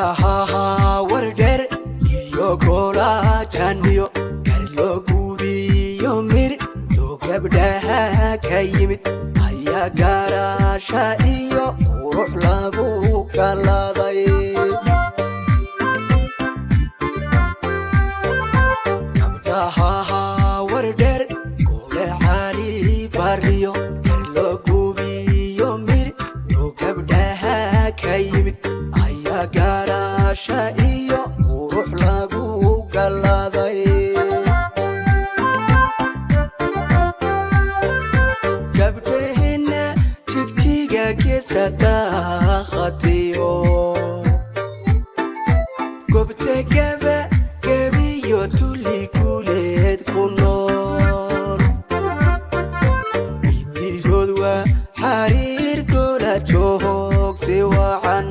gabdhaha wardheer iyo goola jaaniyo garlo guubiyo mir oo gabdhaha ka yimid ayaa gaarasha iyo qurux lagu kalaaday gabdhaha wardheer goola cali bariyo garlo guubiyo mir oo gabdhaha ka yimid ayaa gaarasha iyo qurux lagu kalaaday gabdhaheenna jigjiga geesta daaqatiyo gobta gabiyo tuli guuleed ku nool midigood waa xariir goola joogsi wacan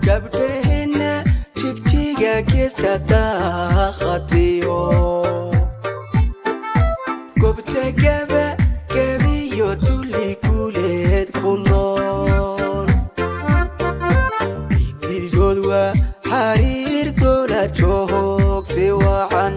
gabdhaheenna jigjiga geesta daaqatiyo gobta gabiyo tuli guuleed ku nool midigood waa xariir goola joogsi wacan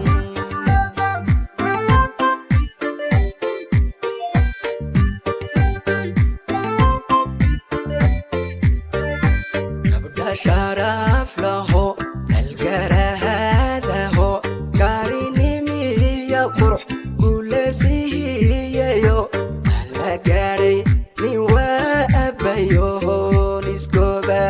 sharaf laho dalgarahadaho kaarinimiya qurux guulesiiyayo ala gaadhay nin waa abbayoon iskooba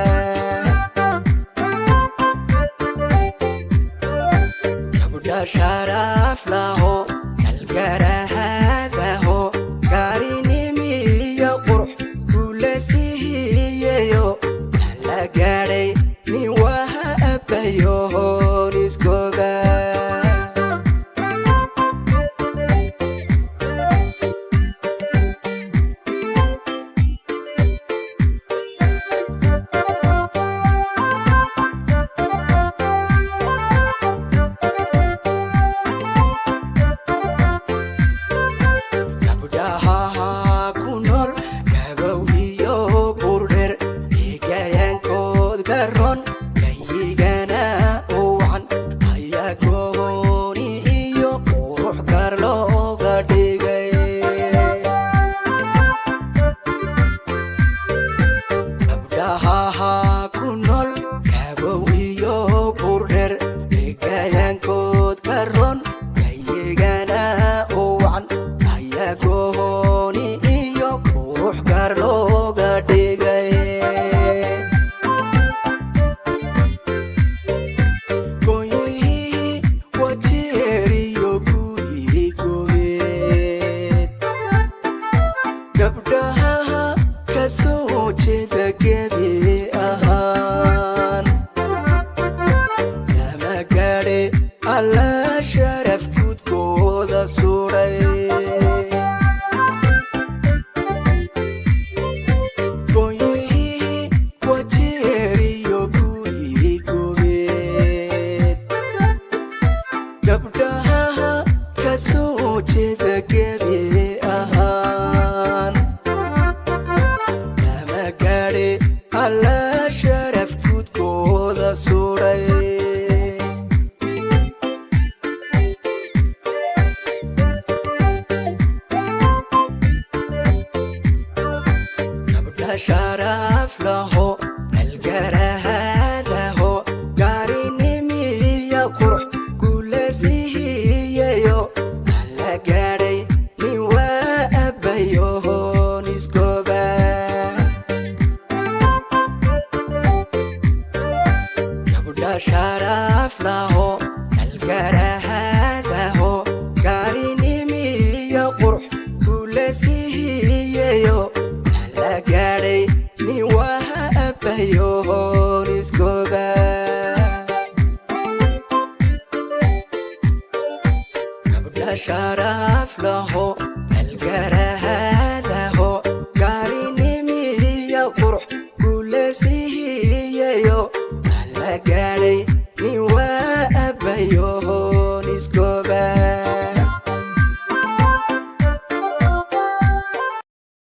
gabdha sharaf laho dalgarahadaho kaarinimiya qurux guulesiiyayo gaadhay nin waa abbayoon iskooba gabdhaha ku nool gabow iyo burdheer eegayaankood garoon kayigana u wacan ayaa gooni iyo qurux gaar looga dhigay gabdhaha ku nool gabow iyo burdheer eegayaankood garoon kayigana u wacan ayaa gooni iyo qurux gaar looga dhigay gabdhaha ka soo jeeda gebi ahaan lama gaadhe alla sharaf guudkooda suray gooyihii wajeer iyo guri gobeed gabdhaha ka soo jeeda gebi ahaan lama gaadhe alla sharaf guudkooda suray gabdha sharaf laho dalgarahadaho gaarinimiya qurux guulesiiyayo alla gaadhay nin waa abbayoon iskooba gabdha sharaf laho dalgarahadaho gaarinimiya qurux guulesiiyayo ala gaadhay nin waa abbayoon iskooba gabdha sharaf laho